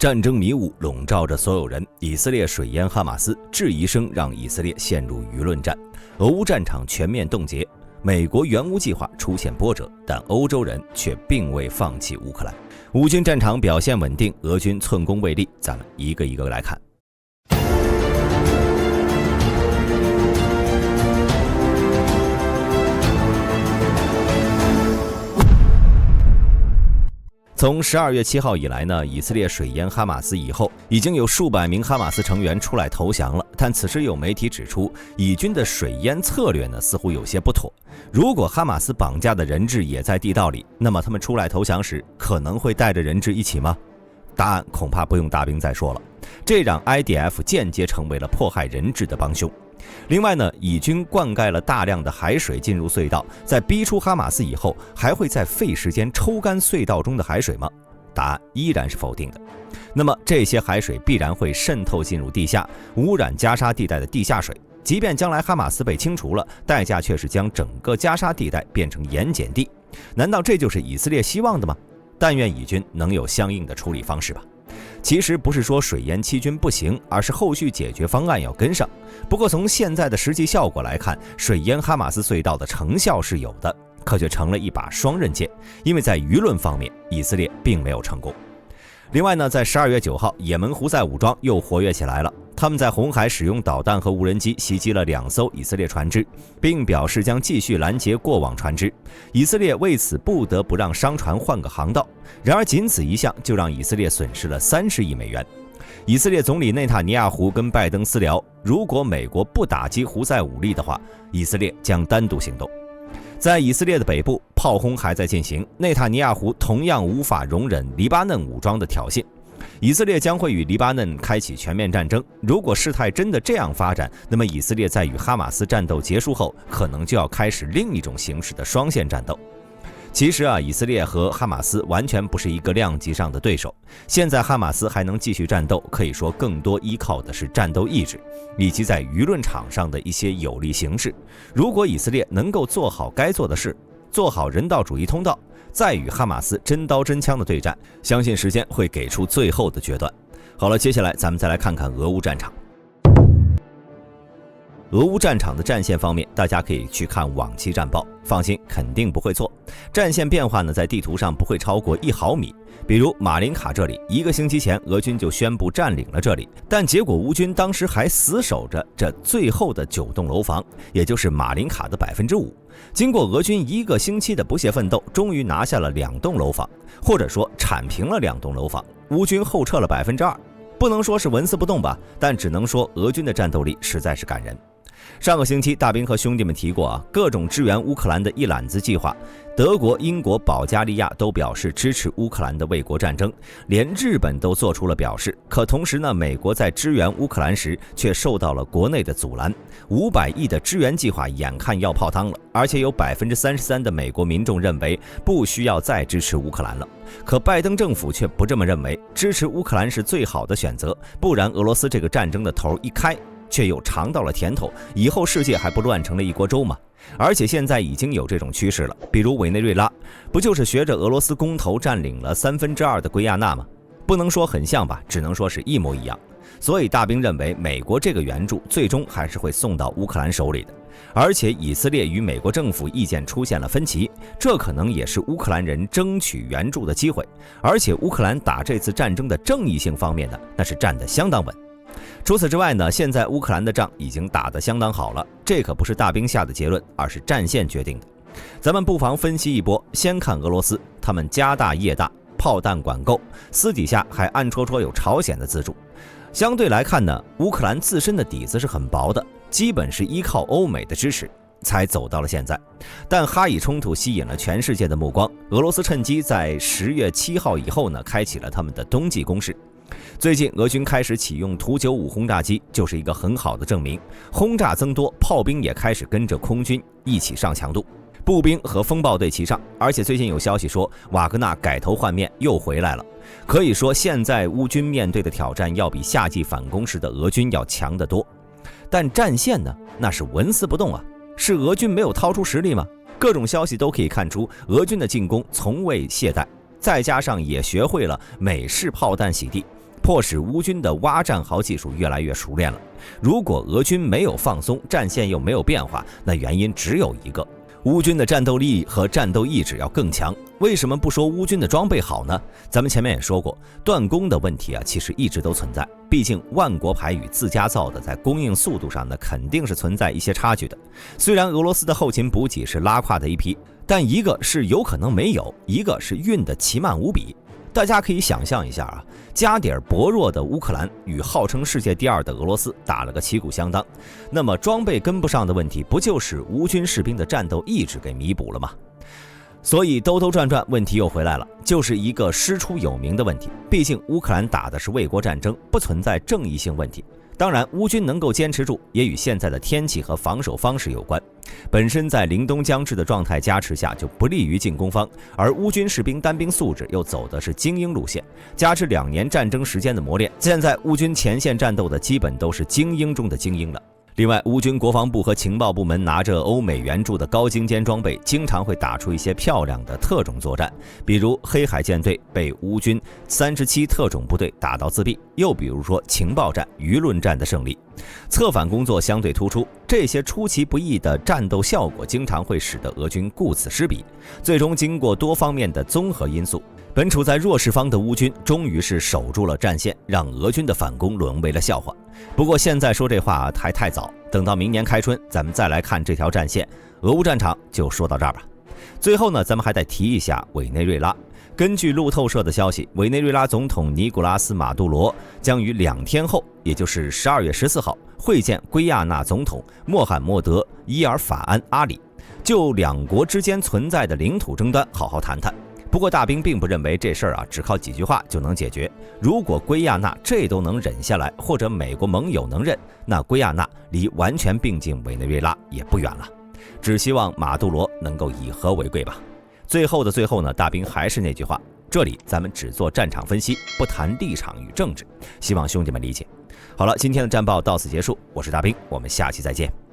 战争迷雾笼罩着所有人，以色列水淹哈马斯，质疑声让以色列陷入舆论战，俄乌战场全面冻结，美国援乌计划出现波折，但欧洲人却并未放弃乌克兰。乌军战场表现稳定，俄军寸功未立，咱们一个一个来看。从12月7号以来呢，以色列水淹哈马斯以后，已经有数百名哈马斯成员出来投降了。但此时有媒体指出，以军的水淹策略呢似乎有些不妥。如果哈马斯绑架的人质也在地道里，那么他们出来投降时可能会带着人质一起吗？答案恐怕不用大兵再说了，这让 IDF 间接成为了迫害人质的帮凶。另外呢，以军灌溉了大量的海水进入隧道，在逼出哈马斯以后，还会再费时间抽干隧道中的海水吗？答案依然是否定的。那么这些海水必然会渗透进入地下，污染加沙地带的地下水。即便将来哈马斯被清除了，代价却是将整个加沙地带变成盐碱地。难道这就是以色列希望的吗？但愿以军能有相应的处理方式吧。其实不是说水淹七军不行，而是后续解决方案要跟上。不过从现在的实际效果来看，水淹哈马斯隧道的成效是有的，可却成了一把双刃剑，因为在舆论方面，以色列并没有成功。另外呢，在12月9号，也门胡塞武装又活跃起来了。他们在红海使用导弹和无人机袭击了2艘以色列船只，并表示将继续拦截过往船只。以色列为此不得不让商船换个航道。然而仅此一项就让以色列损失了30亿美元。以色列总理内塔尼亚胡跟拜登私聊，如果美国不打击胡塞武力的话，以色列将单独行动。在以色列的北部，炮轰还在进行，内塔尼亚胡同样无法容忍黎巴嫩武装的挑衅。以色列将会与黎巴嫩开启全面战争。如果事态真的这样发展，那么以色列在与哈马斯战斗结束后，可能就要开始另一种形式的双线战斗。其实以色列和哈马斯完全不是一个量级上的对手。现在哈马斯还能继续战斗，可以说更多依靠的是战斗意志，以及在舆论场上的一些有力形势。如果以色列能够做好该做的事，做好人道主义通道，再与哈马斯真刀真枪的对战，相信时间会给出最后的决断。好了，接下来咱们再来看看俄乌战场。俄乌战场的战线方面，大家可以去看往期战报，放心，肯定不会错。战线变化呢，在地图上不会超过1毫米。比如马林卡这里，1个星期前俄军就宣布占领了这里，但结果乌军当时还死守着这最后的9栋楼房，也就是马林卡的5%。经过俄军1个星期的不懈奋斗，终于拿下了2栋楼房，或者说铲平了2栋楼房，乌军后撤了2%。不能说是纹丝不动吧，但只能说俄军的战斗力实在是感人。上个星期大兵和兄弟们提过各种支援乌克兰的一揽子计划，德国、英国、保加利亚都表示支持乌克兰的卫国战争，连日本都做出了表示。可同时呢，美国在支援乌克兰时却受到了国内的阻拦，500亿的支援计划眼看要泡汤了，而且有33%的美国民众认为不需要再支持乌克兰了。可拜登政府却不这么认为，支持乌克兰是最好的选择，不然俄罗斯这个战争的头一开，却又尝到了甜头，以后世界还不乱成了一锅粥吗？而且现在已经有这种趋势了，比如委内瑞拉，不就是学着俄罗斯公投占领了2/3的圭亚那吗？不能说很像吧，只能说是一模一样。所以大兵认为，美国这个援助最终还是会送到乌克兰手里的。而且以色列与美国政府意见出现了分歧，这可能也是乌克兰人争取援助的机会。而且乌克兰打这次战争的正义性方面呢，那是站得相当稳。除此之外呢，现在乌克兰的仗已经打得相当好了，这可不是大兵下的结论，而是战线决定的。咱们不妨分析一波，先看俄罗斯，他们家大业大，炮弹管够，私底下还暗戳戳有朝鲜的资助。相对来看呢，乌克兰自身的底子是很薄的，基本是依靠欧美的支持才走到了现在。但哈以冲突吸引了全世界的目光，俄罗斯趁机在10月7号以后呢，开启了他们的冬季攻势。最近俄军开始启用图95轰炸机，就是一个很好的证明。轰炸增多，炮兵也开始跟着空军一起上强度，步兵和风暴队齐上。而且最近有消息说，瓦格纳改头换面又回来了。可以说现在乌军面对的挑战要比夏季反攻时的俄军要强得多。但战线呢，那是纹丝不动啊，是俄军没有掏出实力吗？各种消息都可以看出，俄军的进攻从未懈怠，再加上也学会了美式炮弹洗地，迫使乌军的挖战壕技术越来越熟练了。如果俄军没有放松，战线又没有变化，那原因只有一个：乌军的战斗力和战斗意志要更强。为什么不说乌军的装备好呢？咱们前面也说过，断供的问题其实一直都存在。毕竟万国牌与自家造的在供应速度上呢，肯定是存在一些差距的。虽然俄罗斯的后勤补给是拉胯的一批，但一个是有可能没有，一个是运的奇慢无比。大家可以想象一下家底儿薄弱的乌克兰与号称世界第2的俄罗斯打了个旗鼓相当，那么装备跟不上的问题，不就是乌军士兵的战斗意志给弥补了吗？所以兜兜转转，问题又回来了，就是一个师出有名的问题。毕竟乌克兰打的是卫国战争，不存在正义性问题。当然，乌军能够坚持住，也与现在的天气和防守方式有关。本身在凛冬将至的状态加持下，就不利于进攻方，而乌军士兵单兵素质又走的是精英路线，加之2年战争时间的磨练，现在乌军前线战斗的基本都是精英中的精英了。另外，乌军国防部和情报部门拿着欧美援助的高精尖装备，经常会打出一些漂亮的特种作战，比如黑海舰队被乌军37特种部队打到自闭，又比如说情报战、舆论战的胜利。策反工作相对突出，这些出其不意的战斗效果经常会使得俄军顾此失彼，最终经过多方面的综合因素，本处在弱势方的乌军终于是守住了战线，让俄军的反攻沦为了笑话。不过现在说这话还太早，等到明年开春咱们再来看这条战线。俄乌战场就说到这儿吧。最后呢，咱们还得提一下委内瑞拉。根据路透社的消息，委内瑞拉总统尼古拉斯·马杜罗将于2天后，也就是12月14号会见圭亚那总统穆罕默德·伊尔法安·阿里，就2国之间存在的领土争端好好谈谈。不过大兵并不认为这事儿只靠几句话就能解决。如果圭亚那这都能忍下来，或者美国盟友能忍，那圭亚那离完全并进委内瑞拉也不远了。只希望马杜罗能够以和为贵吧。最后的最后呢，大兵还是那句话，这里咱们只做战场分析，不谈立场与政治，希望兄弟们理解。好了，今天的战报到此结束，我是大兵，我们下期再见。